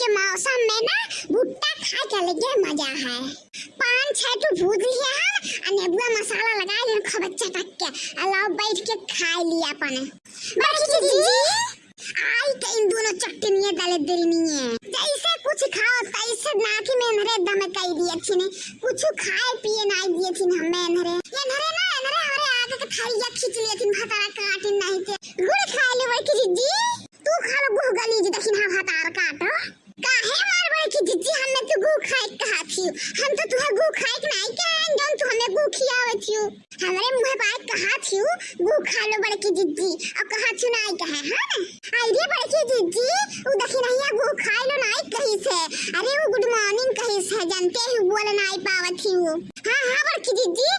के मौसम में ना भुट्टा खाए के लगे मजा है। 5-6 तो भूज लिया है और नेबुआ मसाला लगा लिया खूब चटक के अलाव बैठ के खा लिया अपने। बाकी जी आई के इन दोनों चटनियां डाले दिलनी है जैसे कुछ खाओ तैसे नाकी में नरे दम कई दिए छिने कुछ खाए पिए ना दिए छिन हमें नरे ये नरे ना नरे हमारे आगे के थालिया खींच लिए छिन भातारा काटिन नहीं थे गुड़ खा ले भाई की जी तू खा लो गुह गली जी दखिन हा भातार काटो काहे मार भाई की जी हमें तो गु खाए कहा थी हम तो तुहे गु खाए नहीं के जौन तू हमें गु खियावे छियो हमरे मुंह पे कहा थी गु खा लो बड़े की जी और कहा थी नहीं कहे हां आइडिया बड़े की जी उ दखिन हिया गु खाए लो नहीं कही से अरे वो गुड मॉर्निंग कही से जानते ही बोल नहीं पावत थी वो हां हां बड़े की जी